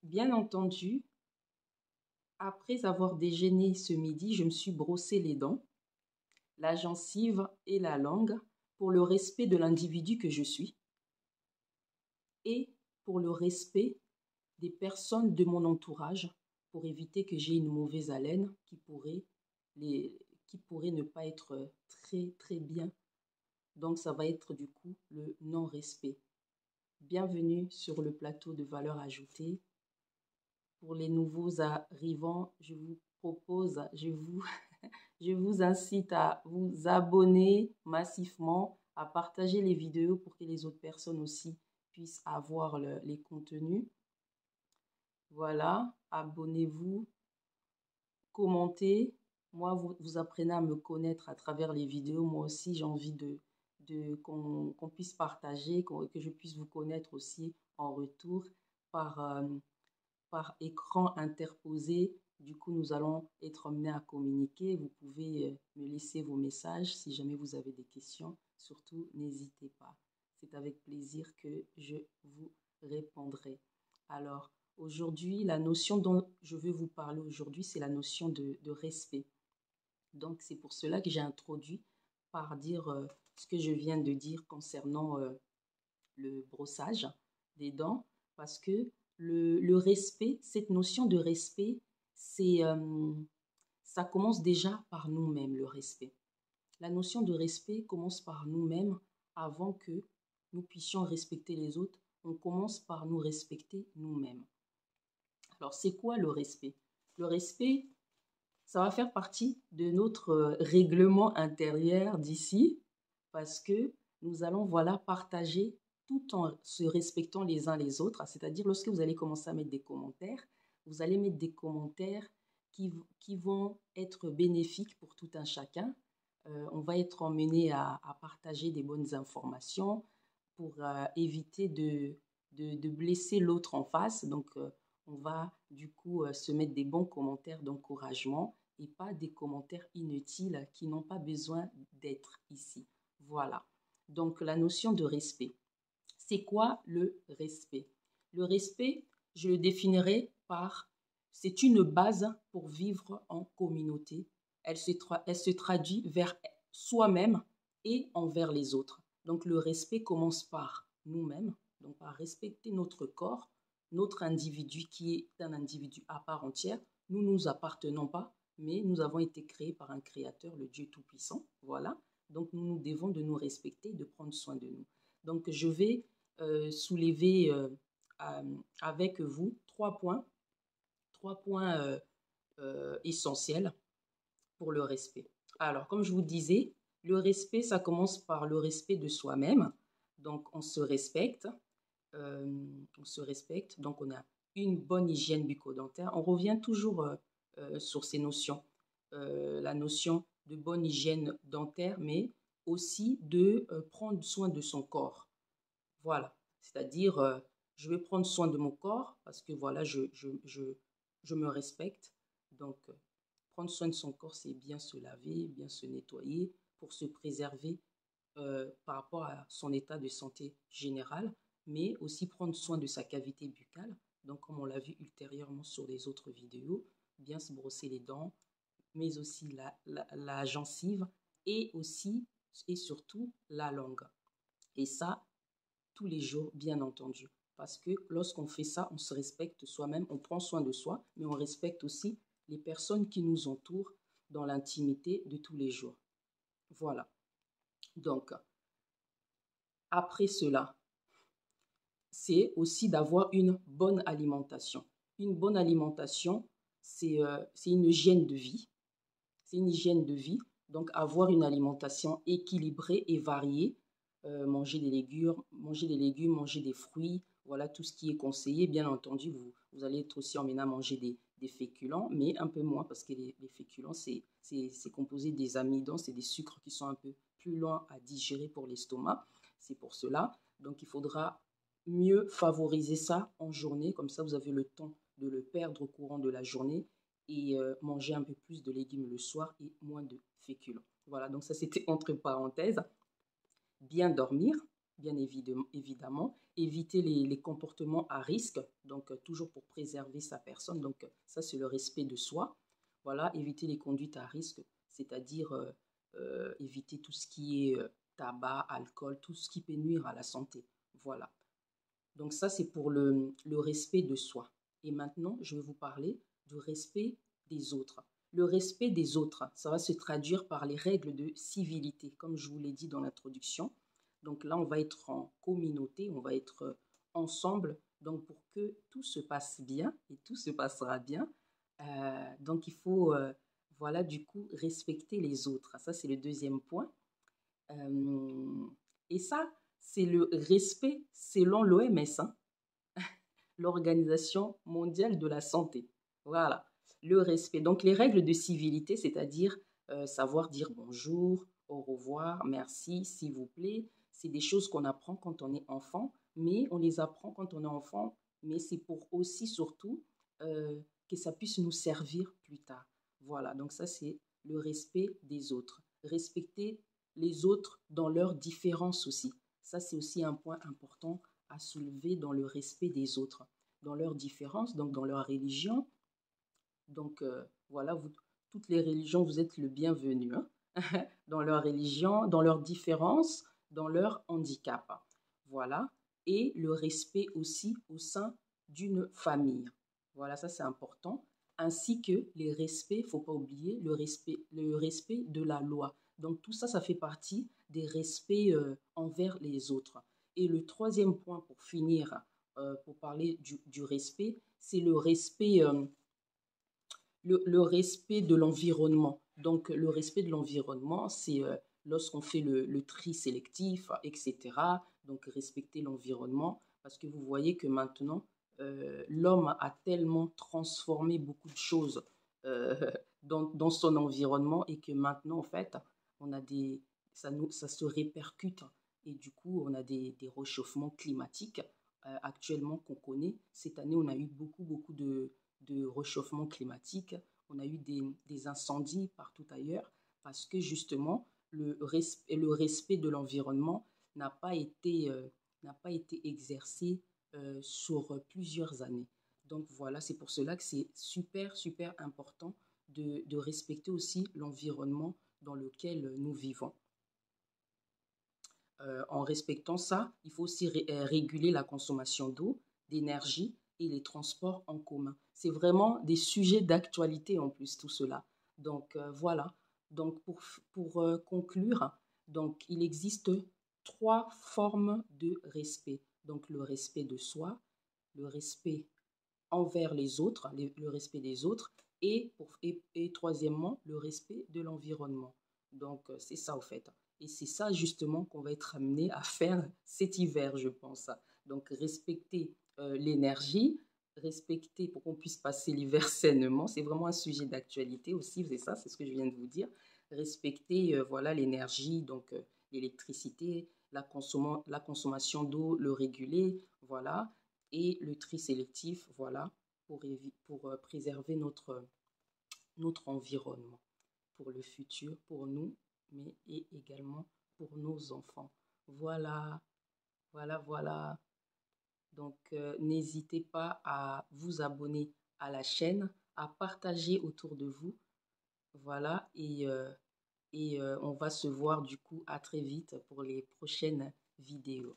Bien entendu, après avoir déjeuné ce midi, je me suis brossé les dents, la gencive et la langue pour le respect de l'individu que je suis et pour le respect des personnes de mon entourage pour éviter que j'ai une mauvaise haleine les, qui pourrait ne pas être très très bien. Donc ça va être du coup le non-respect. Bienvenue sur le plateau de valeur ajoutée. Pour les nouveaux arrivants, je vous propose, je vous incite à vous abonner massivement, à partager les vidéos pour que les autres personnes aussi puissent avoir les contenus. Voilà, abonnez-vous, commentez. Moi, vous apprenez à me connaître à travers les vidéos. Moi aussi, j'ai envie qu'on puisse partager, que je puisse vous connaître aussi en retour par écran interposé. Du coup, nous allons être amenés à communiquer. Vous pouvez me laisser vos messages si jamais vous avez des questions. Surtout, n'hésitez pas. C'est avec plaisir que je vous répondrai. Alors, aujourd'hui, la notion dont je veux vous parler aujourd'hui, c'est la notion de respect. Donc, c'est pour cela que j'ai introduit par dire ce que je viens de dire concernant le brossage des dents, parce que le respect, cette notion de respect, ça commence déjà par nous-mêmes, le respect. La notion de respect commence par nous-mêmes avant que nous puissions respecter les autres. On commence par nous respecter nous-mêmes. Alors, c'est quoi le respect? Le respect, ça va faire partie de notre règlement intérieur d'ici parce que nous allons, voilà, partager tout en se respectant les uns les autres. C'est-à-dire, lorsque vous allez commencer à mettre des commentaires, vous allez mettre des commentaires qui vont être bénéfiques pour tout un chacun. On va être emmené à partager des bonnes informations pour éviter de blesser l'autre en face. Donc, on va du coup se mettre des bons commentaires d'encouragement et pas des commentaires inutiles qui n'ont pas besoin d'être ici. Voilà. Donc, la notion de respect. C'est quoi le respect? Le respect, je le définirai par, c'est une base pour vivre en communauté. Elle se traduit vers soi-même et envers les autres. Donc, le respect commence par nous-mêmes, donc par respecter notre corps, notre individu qui est un individu à part entière. Nous ne nous appartenons pas, mais nous avons été créés par un créateur, le Dieu Tout-Puissant. Voilà. Donc, nous devons de nous respecter, de prendre soin de nous. Donc, je vais soulever avec vous trois points essentiels pour le respect. Alors, comme je vous disais, le respect, ça commence par le respect de soi-même. Donc, on se respecte. Donc on a une bonne hygiène bucco-dentaire. On revient toujours sur ces notions. La notion de bonne hygiène dentaire, mais aussi de prendre soin de son corps. Voilà, c'est-à-dire, je vais prendre soin de mon corps parce que voilà, je me respecte. Donc, prendre soin de son corps, c'est bien se laver, bien se nettoyer pour se préserver par rapport à son état de santé général, mais aussi prendre soin de sa cavité buccale. Donc, comme on l'a vu ultérieurement sur les autres vidéos, bien se brosser les dents, mais aussi la gencive et aussi et surtout la langue. Et ça, tous les jours, bien entendu. Parce que lorsqu'on fait ça, on se respecte soi-même, on prend soin de soi, mais on respecte aussi les personnes qui nous entourent dans l'intimité de tous les jours. Voilà. Donc, après cela, c'est aussi d'avoir une bonne alimentation. Une bonne alimentation, c'est une hygiène de vie. C'est une hygiène de vie. Donc, avoir une alimentation équilibrée et variée, manger des légumes, manger des fruits, voilà tout ce qui est conseillé. Bien entendu, vous allez être aussi emmené à manger des féculents, mais un peu moins parce que les féculents, c'est composé des amidons, c'est des sucres qui sont un peu plus lents à digérer pour l'estomac. C'est pour cela. Donc, il faudra mieux favoriser ça en journée. Comme ça, vous avez le temps de le perdre au courant de la journée et manger un peu plus de légumes le soir et moins de féculents. Voilà, donc ça c'était entre parenthèses. Bien dormir. bien évidemment. Éviter les comportements à risque, donc toujours pour préserver sa personne. Donc ça, c'est le respect de soi. Voilà, éviter les conduites à risque, c'est-à-dire éviter tout ce qui est tabac, alcool, tout ce qui peut nuire à la santé. Voilà. Donc ça, c'est pour le respect de soi. Et maintenant, je vais vous parler du respect des autres. Le respect des autres, ça va se traduire par les règles de civilité, comme je vous l'ai dit dans l'introduction. Donc là, on va être en communauté, on va être ensemble. Donc pour que tout se passe bien, et tout se passera bien, donc il faut, voilà, du coup, respecter les autres. Ça, c'est le deuxième point. Euh, et ça, c'est le respect selon l'OMS, hein, l'Organisation mondiale de la santé. Voilà, le respect. Donc, les règles de civilité, c'est-à-dire savoir dire bonjour, au revoir, merci, s'il vous plaît, c'est des choses qu'on apprend quand on est enfant, mais on les apprend quand on est enfant, mais c'est pour aussi, surtout, que ça puisse nous servir plus tard. Voilà, donc ça, c'est le respect des autres. Respecter les autres dans leurs différences aussi. Ça, c'est aussi un point important à soulever dans le respect des autres, dans leurs différences, donc dans leur religion. Donc voilà, vous, toutes les religions, vous êtes le bienvenu, hein, dans leur religion, dans leurs différences, dans leur handicap. Voilà, et le respect aussi au sein d'une famille. Voilà, ça c'est important. Ainsi que les respects, il ne faut pas oublier, le respect de la loi. Donc tout ça, ça fait partie des respects envers les autres. Et le troisième point pour finir, pour parler du respect, c'est le respect de l'environnement. Donc, le respect de l'environnement, c'est lorsqu'on fait le tri sélectif, etc. Donc, respecter l'environnement, parce que vous voyez que maintenant, l'homme a tellement transformé beaucoup de choses euh, dans son environnement et que maintenant, en fait, on a ça se répercute et du coup, on a des réchauffements climatiques actuellement qu'on connaît. Cette année, on a eu beaucoup de réchauffement climatique. On a eu des incendies partout ailleurs parce que justement, le respect de l'environnement n'a pas été exercé sur plusieurs années. Donc voilà, c'est pour cela que c'est super important de respecter aussi l'environnement dans lequel nous vivons. En respectant ça, il faut aussi réguler la consommation d'eau, d'énergie et les transports en commun. C'est vraiment des sujets d'actualité en plus, tout cela. Donc voilà. Donc pour conclure, donc il existe trois formes de respect. Donc le respect de soi, le respect envers les autres, le respect des autres, et troisièmement, le respect de l'environnement. Donc, c'est ça, au fait. Et c'est ça, justement, qu'on va être amené à faire cet hiver, je pense. Donc, respecter l'énergie, respecter pour qu'on puisse passer l'hiver sainement. C'est vraiment un sujet d'actualité aussi, c'est ça, c'est ce que je viens de vous dire. Respecter, voilà, l'énergie, donc l'électricité, la consommation d'eau, le réguler, voilà, et le tri sélectif, voilà, pour préserver notre environnement, pour le futur, pour nous, mais et également pour nos enfants. Voilà, voilà. Donc, n'hésitez pas à vous abonner à la chaîne, à partager autour de vous. Voilà, et on va se voir du coup à très vite pour les prochaines vidéos.